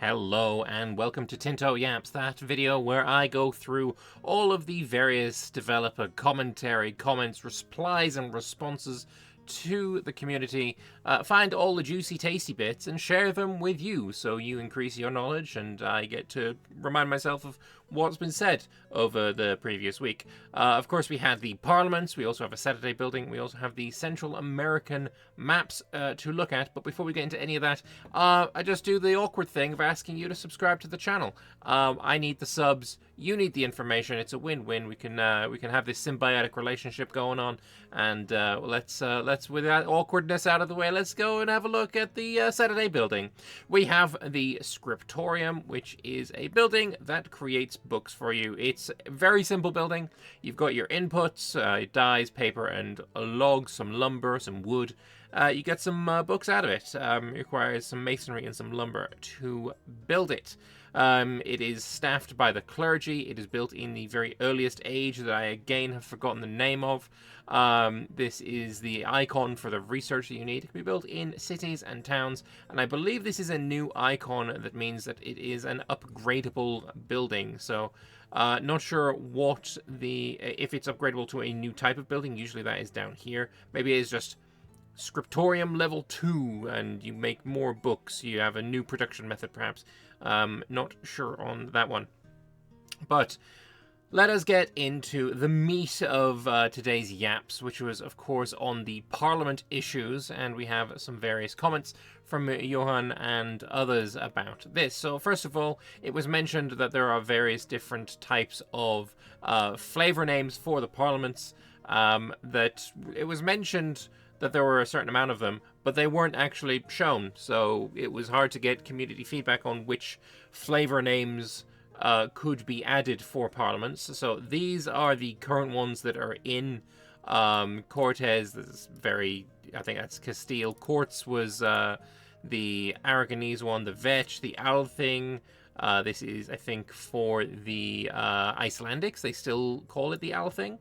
Hello and welcome to Tinto Yaps, that video where I go through all of the various developer commentary, comments, replies and responses to the community, find all the juicy tasty bits and share them with you so you increase your knowledge and I get to remind myself of what's been said over the previous week. Of course, we had the parliaments, we also have a Saturday building, we also have the Central American maps to look at, but before we get into any of that, I just do the awkward thing of asking you to subscribe to the channel. I need the subs, you need the information, it's a win-win. We can have this symbiotic relationship going on, and let's with that awkwardness out of the way, let's go and have a look at the Saturday building. We have the Scriptorium, which is a building that creates books for you. It's a very simple building. You've got your inputs, dyes, paper, and logs, some lumber, some wood. You get some books out of it. It requires some masonry and some lumber to build it. It is staffed by the clergy. It is built in the very earliest age that I again have forgotten the name of. This is the icon for the research that you need. It can be built in cities and towns, and I believe this is a new icon that means that it is an upgradable building. So not sure what if it's upgradable to a new type of building. Usually that is down here. Maybe it is just Scriptorium level 2 and you make more books. You have a new production method perhaps. Not sure on that one. But let us get into the meat of today's yaps, which was of course on the Parliament issues, and we have some various comments from Johan and others about this. So first of all, it was mentioned that there are various different types of flavor names for the parliaments. That it was mentioned that there were a certain amount of them, but they weren't actually shown, so it was hard to get community feedback on which flavor names could be added for parliaments. So these are the current ones that are in Cortes. This is I think that's Castile. Cortes was the Aragonese one, the Vetch, the Althing. This is, I think, for the Icelandics. They still call it the Althing.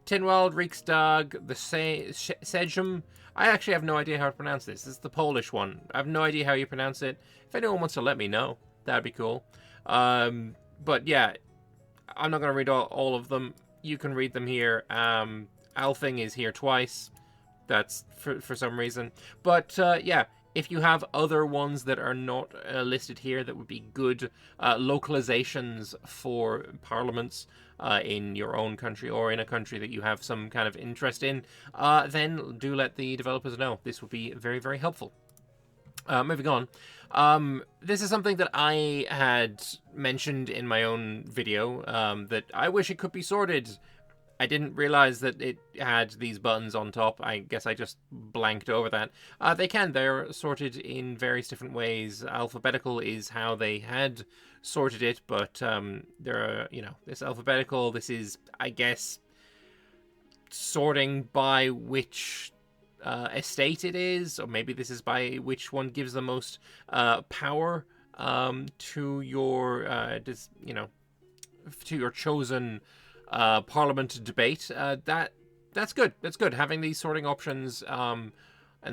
Tinwald, Riksdag, the Sejm. I actually have no idea how to pronounce this. This is the Polish one. I have no idea how you pronounce it. If anyone wants to let me know, that'd be cool. But yeah, I'm not going to read all of them. You can read them here. Althing is here twice. That's for some reason. But yeah, if you have other ones that are not listed here that would be good localizations for parliaments in your own country or in a country that you have some kind of interest in, then do let the developers know. This would be very, very helpful. Moving on. This is something that I had mentioned in my own video, that I wish it could be sorted. I didn't realize that it had these buttons on top. I guess I just blanked over that. They're sorted in various different ways. Alphabetical is how they had sorted it, but there are, this alphabetical, this is, I guess, sorting by which estate it is, or maybe this is by which one gives the most power to your, to your chosen parliament debate. That's good. That's good. Having these sorting options, and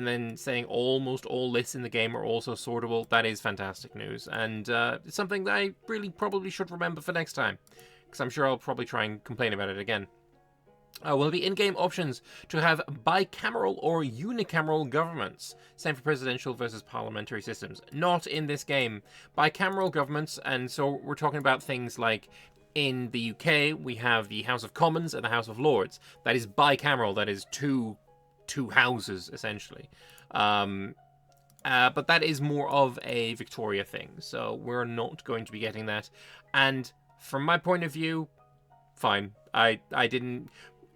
then saying almost all lists in the game are also sortable. That is fantastic news, and it's something that I really probably should remember for next time, because I'm sure I'll probably try and complain about it again. Will be in-game options to have bicameral or unicameral governments. Same for presidential versus parliamentary systems. Not in this game. Bicameral governments, and so we're talking about things like in the UK, we have the House of Commons and the House of Lords. That is bicameral. That is two houses, essentially. But that is more of a Victoria thing, so we're not going to be getting that. And from my point of view, fine. I didn't...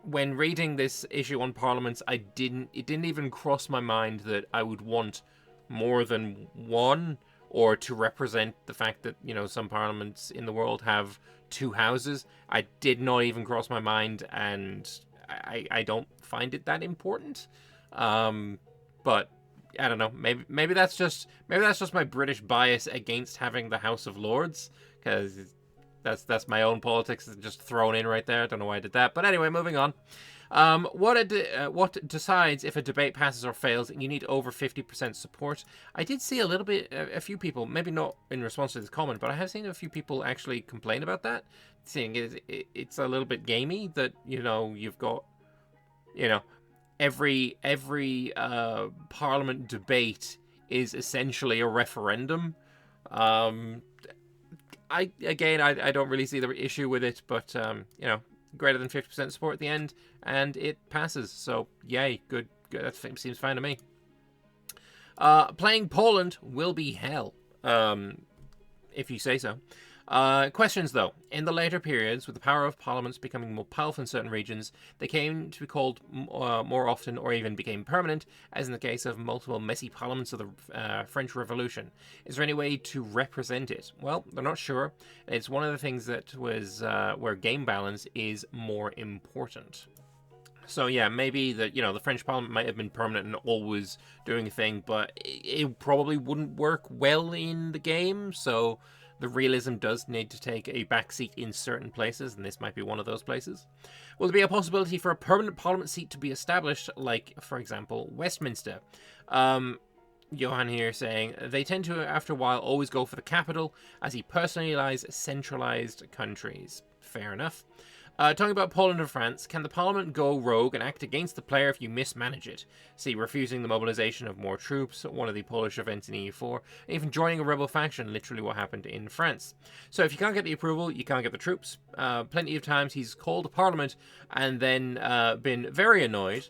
When reading this issue on parliaments, it didn't even cross my mind that I would want more than one, or to represent the fact that, some parliaments in the world have two houses. I did not even cross my mind, and I don't find it that important. But I don't know. Maybe that's just my British bias against having the House of Lords, because that's my own politics just thrown in right there. I don't know why I did that. But anyway, moving on. What decides if a debate passes or fails? You need over 50% support. I did see a few people, maybe not in response to this comment, but I have seen a few people actually complain about that, saying it's a little bit gamey that, you've got, you know, every parliament debate is essentially a referendum. I don't really see the issue with it, but greater than 50% support at the end, and it passes. So yay, good. That seems fine to me. Playing Poland will be hell, if you say so. Questions, though. In the later periods, with the power of parliaments becoming more powerful in certain regions, they came to be called more often or even became permanent, as in the case of multiple messy parliaments of the French Revolution. Is there any way to represent it? Well, they're not sure. It's one of the things that was where game balance is more important. So yeah, maybe the French Parliament might have been permanent and always doing a thing, but it probably wouldn't work well in the game, so the realism does need to take a backseat in certain places, and this might be one of those places. Will there be a possibility for a permanent parliament seat to be established, like, for example, Westminster? Johan here saying, they tend to, after a while, always go for the capital, as he personally lies centralized countries. Fair enough. Talking about Poland and France, can the parliament go rogue and act against the player if you mismanage it? See, refusing the mobilization of more troops, one of the Polish events in EU4, and even joining a rebel faction, literally what happened in France. So if you can't get the approval, you can't get the troops. Plenty of times he's called a parliament and then been very annoyed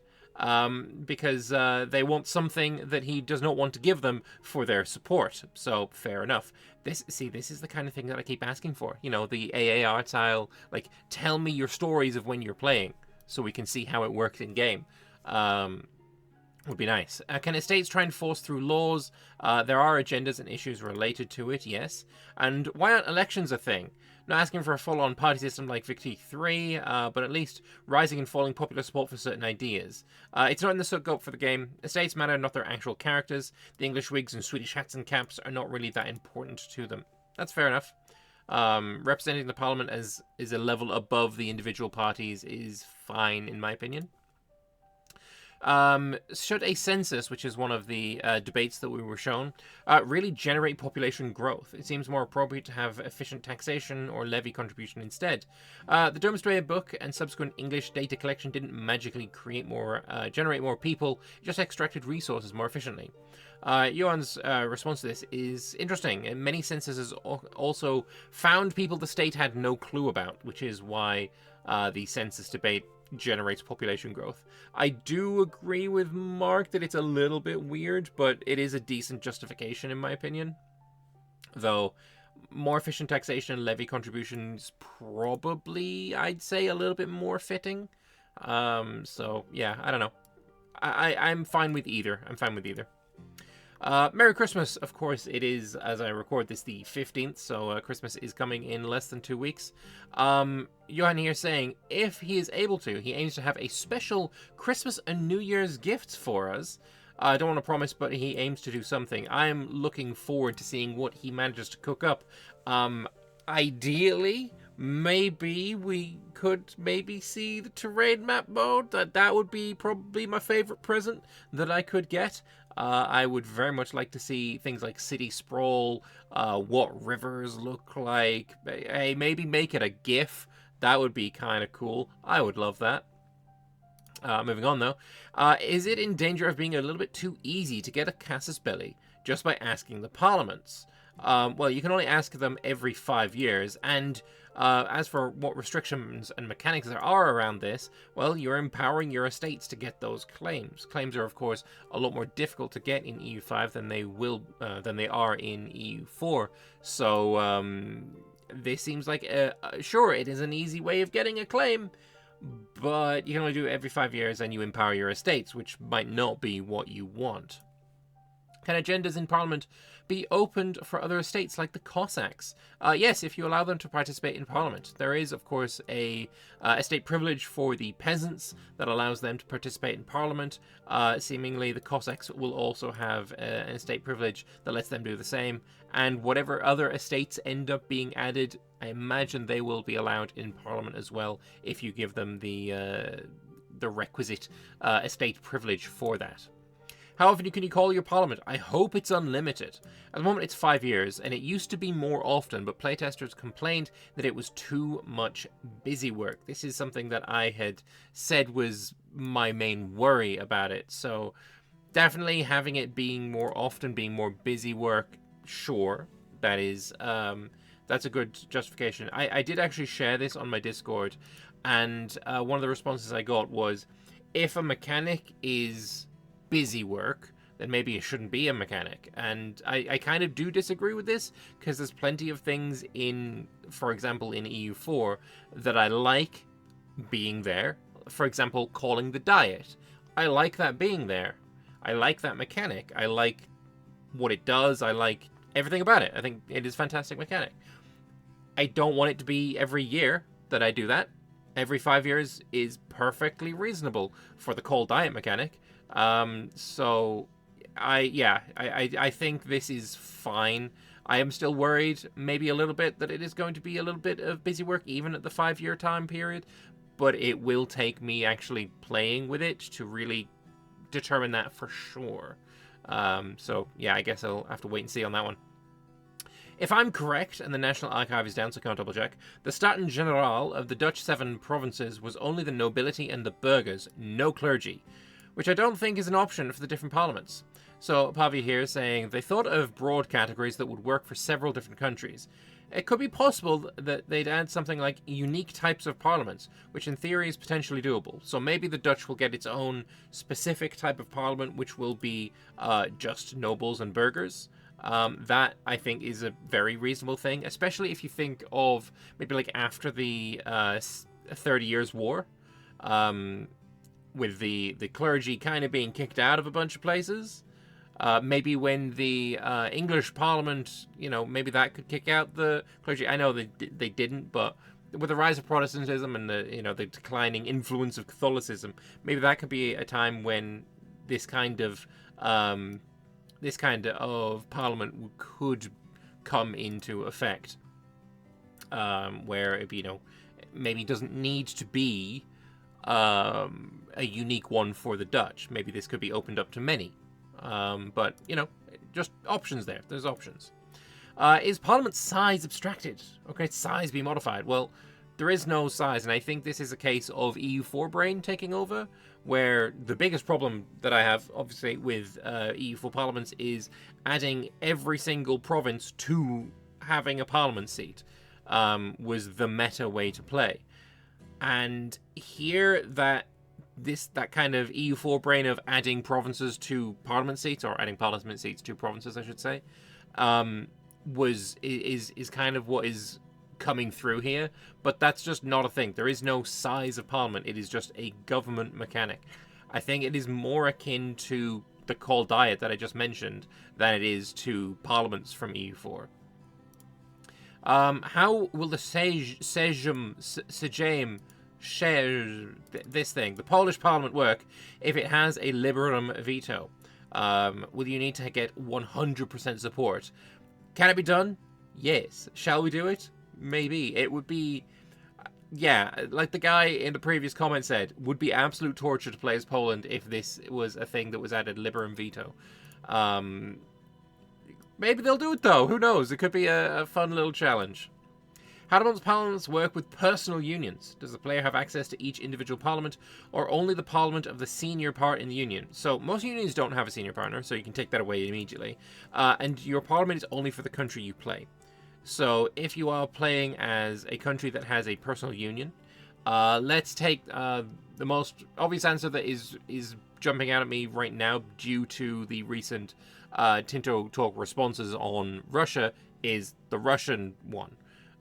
because they want something that he does not want to give them for their support. So fair enough. This is the kind of thing that I keep asking for. The AAR style, like, tell me your stories of when you're playing so we can see how it works in game. Would be nice. Can estates try and force through laws? There are agendas and issues related to it, yes. And why aren't elections a thing? Not asking for a full-on party system like Victory 3, but at least rising and falling popular support for certain ideas. It's not in the scope for the game. Estates matter, not their actual characters. The English wigs and Swedish hats and caps are not really that important to them. That's fair enough. Representing the parliament as is a level above the individual parties is fine, in my opinion. Should a census, which is one of the debates that we were shown, really generate population growth? It seems more appropriate to have efficient taxation or levy contribution instead. The Domesday book and subsequent English data collection didn't magically generate more people, it just extracted resources more efficiently. Johan's response to this is interesting. Many censuses also found people the state had no clue about, which is why the census debate generates population growth. I do agree with Mark that it's a little bit weird, but it is a decent justification in my opinion. Though more efficient taxation and levy contributions probably, I'd say, a little bit more fitting. So yeah, I don't know. I'm fine with either. Merry Christmas. Of course, it is, as I record this, the 15th, so Christmas is coming in less than 2 weeks. Johan here saying, if he is able to, he aims to have a special Christmas and New Year's gifts for us. I don't want to promise, but he aims to do something. I am looking forward to seeing what he manages to cook up. Ideally, maybe we could see the terrain map mode. That would be probably my favorite present that I could get. I would very much like to see things like city sprawl, what rivers look like. Hey, maybe make it a GIF. That would be kind of cool. I would love that. Moving on, though. Is it in danger of being a little bit too easy to get a casus belli just by asking the parliaments? Well, you can only ask them every 5 years, and as for what restrictions and mechanics there are around this, well, you're empowering your estates to get those claims. Claims are, of course, a lot more difficult to get in EU5 than they are in EU4. So this seems like sure, it is an easy way of getting a claim, but you can only do it every 5 years, and you empower your estates, which might not be what you want. Can agendas in Parliament be opened for other estates like the Cossacks? Yes, if you allow them to participate in Parliament. There is, of course, a estate privilege for the peasants that allows them to participate in Parliament. Seemingly, the Cossacks will also have an estate privilege that lets them do the same. And whatever other estates end up being added, I imagine they will be allowed in Parliament as well if you give them the the requisite estate privilege for that. How often can you call your parliament? I hope it's unlimited. At the moment it's 5 years, and it used to be more often, but playtesters complained that it was too much busy work. This is something that I had said was my main worry about it, so definitely having it being more often, being more busy work, sure, that is, that's a good justification. I did actually share this on my Discord, and one of the responses I got was, if a mechanic is busy work, then maybe it shouldn't be a mechanic. And I kind of do disagree with this, because there's plenty of things in, for example, in EU4 that I like being there. For example, calling the diet. I like that being there. I like that mechanic. I like what it does. I like everything about it. I think it is a fantastic mechanic. I don't want it to be every year that I do that. Every 5 years is perfectly reasonable for the call diet mechanic. So I think this is fine. I am still worried, maybe a little bit, that it is going to be a little bit of busy work even at the 5 year time period, but it will take me actually playing with it to really determine that for sure. So yeah, I guess I'll have to wait and see on that one. If I'm correct, and the National Archive is down, so can't double check, the Staten General of the Dutch 7 provinces was only the nobility and the burghers, no clergy, which I don't think is an option for the different parliaments. So Pavi here saying they thought of broad categories that would work for several different countries. It could be possible that they'd add something like unique types of parliaments, which in theory is potentially doable. So maybe the Dutch will get its own specific type of parliament, which will be just nobles and burghers. That, I think, is a very reasonable thing, especially if you think of maybe like after the 30 Years' War, with the clergy kind of being kicked out of a bunch of places. Maybe when the English Parliament, maybe that could kick out the clergy. I know they didn't, but with the rise of Protestantism and the declining influence of Catholicism, maybe that could be a time when this kind of parliament could come into effect, where it maybe doesn't need to be a unique one for the Dutch. Maybe this could be opened up to many. But, just options there. There's options. Is Parliament size abstracted? Okay, size be modified. Well, there is no size, and I think this is a case of EU4 brain taking over, where the biggest problem that I have, obviously, with EU4 parliaments is adding every single province to having a parliament seat, was the meta way to play. And here that kind of EU4 brain of adding provinces to parliament seats, or adding parliament seats to provinces, I should say, is kind of what is coming through here. But that's just not a thing. There is no size of parliament. It is just a government mechanic. I think it is more akin to the call diet that I just mentioned than it is to parliaments from EU4. How will the Sejm, this thing, the Polish Parliament, work if it has a liberum veto? Will you need to get 100% support? Can it be done? Yes. Shall we do it? Maybe. It would be, yeah, like the guy in the previous comment said, would be absolute torture to play as Poland if this was a thing that was added, liberum veto. Maybe they'll do it though. Who knows? It could be a fun little challenge. How do parliaments work with personal unions? Does the player have access to each individual parliament, or only the parliament of the senior part in the union? So most unions don't have a senior partner, so you can take that away immediately. And your parliament is only for the country you play. So if you are playing as a country that has a personal union, let's take the most obvious answer that is jumping out at me right now due to the recent Tinto Talk responses on Russia is the Russian one.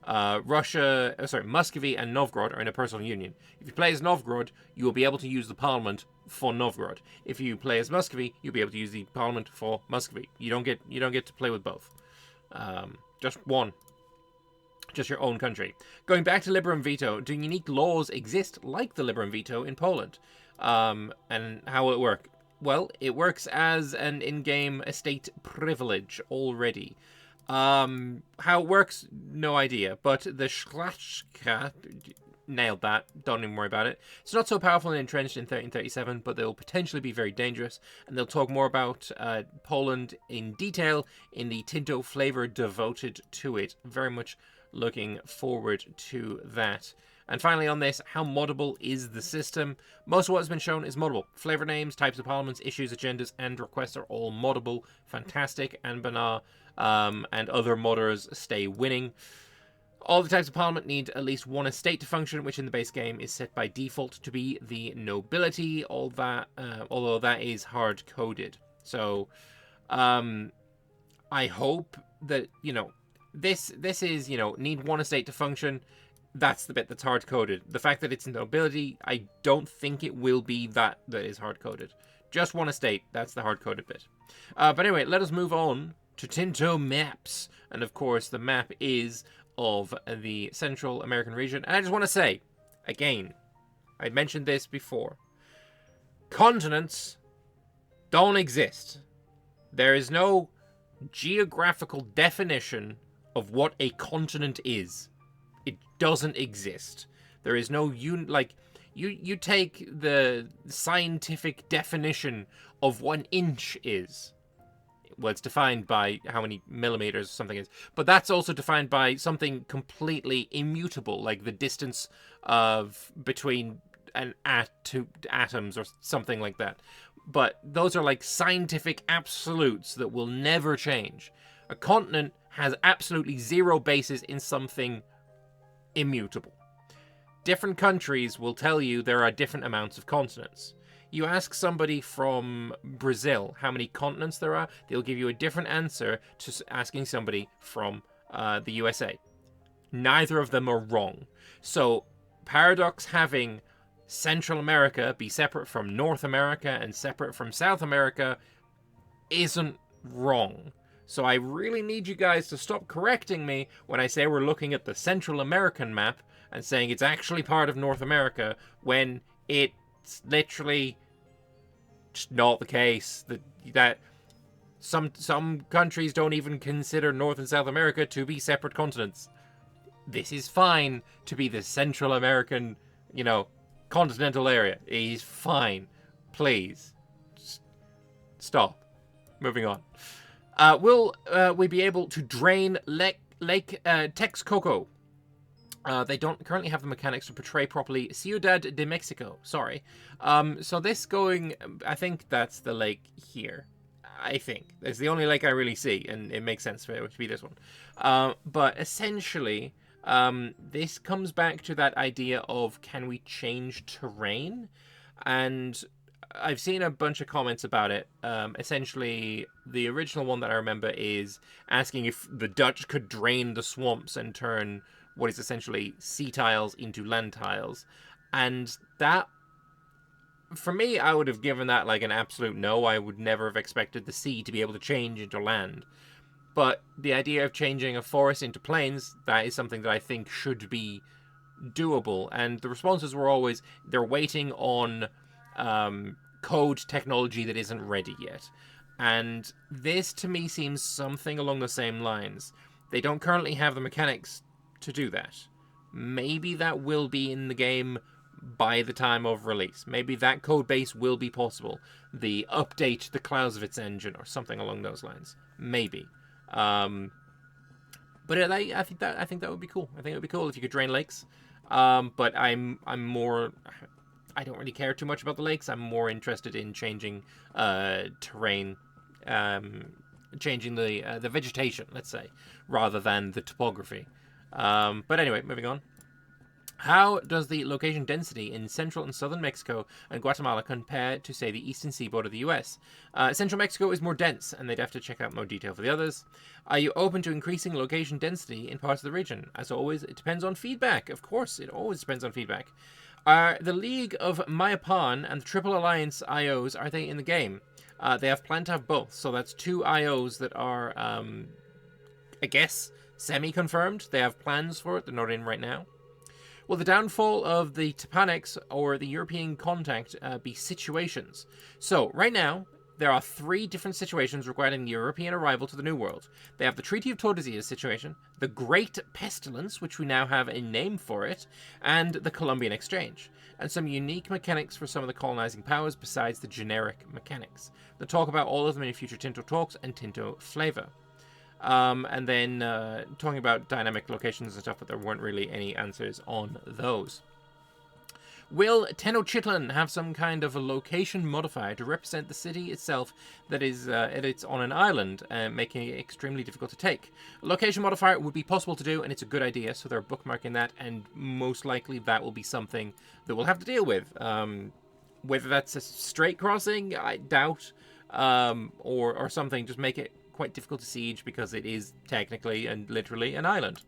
Muscovy and Novgorod are in a personal union. If you play as Novgorod, you will be able to use the parliament for Novgorod. If you play as Muscovy, you'll be able to use the parliament for Muscovy. You don't get to play with both. Just one. Just your own country. Going back to liberum veto, do unique laws exist like the liberum veto in Poland? And how will it work? Well, it works as an in-game estate privilege already. How it works, no idea. But the Schlachtka, nailed that. Don't even worry about it. It's not so powerful and entrenched in 1337, but they'll potentially be very dangerous. And they'll talk more about Poland in detail in the Tinto flavor devoted to it. Very much looking forward to that. And finally on this, how moddable is the system? Most of what has been shown is moddable. Flavor names, types of parliaments, issues, agendas, and requests are all moddable. Fantastic. And Bana and other modders stay winning. All the types of parliament need at least one estate to function, which in the base game is set by default to be the nobility. All that, although that is hard-coded. So, I hope that, you know, this is, you know, need one estate to function. That's the bit that's hard-coded. The fact that it's nobility, I don't think it will be that is hard-coded. Just one estate, that's the hard-coded bit. But anyway, let us move on to Tinto maps. And of course, the map is of the Central American region. And I just want to say, again, I mentioned this before. Continents don't exist. There is no geographical definition of what a continent is. It doesn't exist. There is no you take the scientific definition of what an inch is. Well, it's defined by how many millimeters something is, but that's also defined by something completely immutable, like the distance of between two atoms or something like that. But those are like scientific absolutes that will never change. A continent has absolutely zero basis in something immutable. Different countries will tell you there are different amounts of continents. You ask somebody from Brazil how many continents there are, they'll give you a different answer to asking somebody from the USA. Neither of them are wrong. So, paradox having Central America be separate from North America and separate from South America isn't wrong. So I really need you guys to stop correcting me when I say we're looking at the Central American map and saying it's actually part of North America when it's literally just not the case. That some countries don't even consider North and South America to be separate continents. This is fine to be the Central American, you know, continental area. It is fine. Please. Just stop. Moving on. Will we be able to drain Lake Texcoco? They don't currently have the mechanics to portray properly Ciudad de Mexico. Sorry. So this going, I think that's the lake here. I think. It's the only lake I really see, and it makes sense for it to be this one. But essentially, this comes back to that idea of, can we change terrain? And I've seen a bunch of comments about it. Essentially, the original one that I remember is asking if the Dutch could drain the swamps and turn what is essentially sea tiles into land tiles. And that, for me, I would have given that like an absolute no. I would never have expected the sea to be able to change into land. But the idea of changing a forest into plains, that is something that I think should be doable. And the responses were always, they're waiting on code technology that isn't ready yet. And this, to me, seems something along the same lines. They don't currently have the mechanics to do that. Maybe that will be in the game by the time of release. Maybe that code base will be possible. The update the Clausewitz engine or something along those lines. Maybe. But I think that would be cool. I think it would be cool if you could drain lakes. But I'm more, I don't really care too much about the lakes. I'm more interested in changing terrain, changing the vegetation, let's say, rather than the topography. But anyway, moving on. How does the location density in central and southern Mexico and Guatemala compare to, say, the eastern seaboard of the US? Central Mexico is more dense, and they'd have to check out more detail for the others. Are you open to increasing location density in parts of the region? As always, it depends on feedback. Of course, it always depends on feedback. Are the League of Mayapan and the Triple Alliance IOs, are they in the game? They have planned to have both, so that's two IOs that are, I guess, semi-confirmed. They have plans for it. They're not in right now. Will the downfall of the Tepanex or the European contact be situations? So, right now, there are 3 different situations regarding European arrival to the New World. They have the Treaty of Tordesillas situation, the Great Pestilence, which we now have a name for it, and the Columbian Exchange, and some unique mechanics for some of the colonizing powers besides the generic mechanics. They'll talk about all of them in future Tinto Talks and Tinto Flavor. And then talking about dynamic locations and stuff, but there weren't really any answers on those. Will Tenochtitlan have some kind of a location modifier to represent the city itself that is it's on an island, making it extremely difficult to take? A location modifier would be possible to do, and it's a good idea, so they're bookmarking that, and most likely that will be something that we'll have to deal with. Whether that's a straight crossing, I doubt, or something, just make it quite difficult to siege because it is technically and literally an island.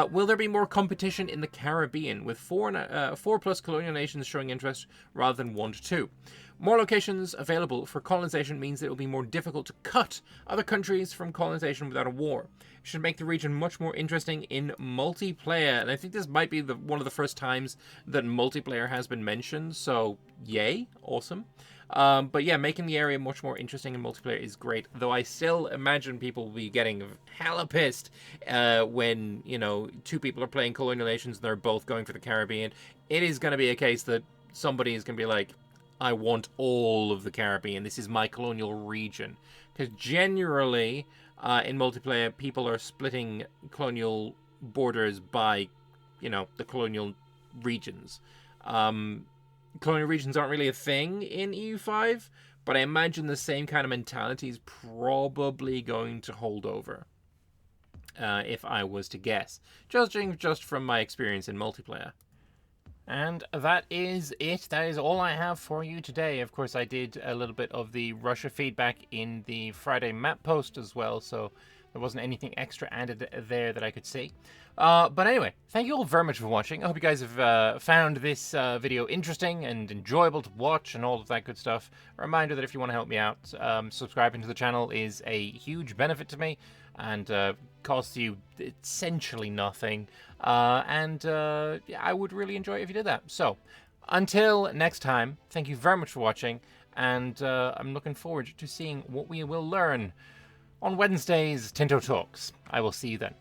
Will there be more competition in the Caribbean, with 4+ colonial nations showing interest rather than 1 to 2? More locations available for colonization means that it will be more difficult to cut other countries from colonization without a war. It should make the region much more interesting in multiplayer, and I think this might be one of the first times that multiplayer has been mentioned, so yay, awesome. But yeah, making the area much more interesting in multiplayer is great, though I still imagine people will be getting hella pissed when, 2 people are playing colonial nations and they're both going for the Caribbean. It is going to be a case that somebody is going to be like, I want all of the Caribbean. This is my colonial region. Because generally, in multiplayer, people are splitting colonial borders by, the colonial regions. Colonial regions aren't really a thing in EU5, but I imagine the same kind of mentality is probably going to hold over, if I was to guess, judging just from my experience in multiplayer. And that is it. That is all I have for you today. Of course, I did a little bit of the Russia feedback in the Friday map post as well, so there wasn't anything extra added there that I could see. But anyway, thank you all very much for watching. I hope you guys have found this video interesting and enjoyable to watch and all of that good stuff. A reminder that if you want to help me out, subscribing to the channel is a huge benefit to me and costs you essentially nothing. Yeah, I would really enjoy it if you did that. So, until next time, thank you very much for watching, and I'm looking forward to seeing what we will learn on Wednesday's Tinto Talks. I will see you then.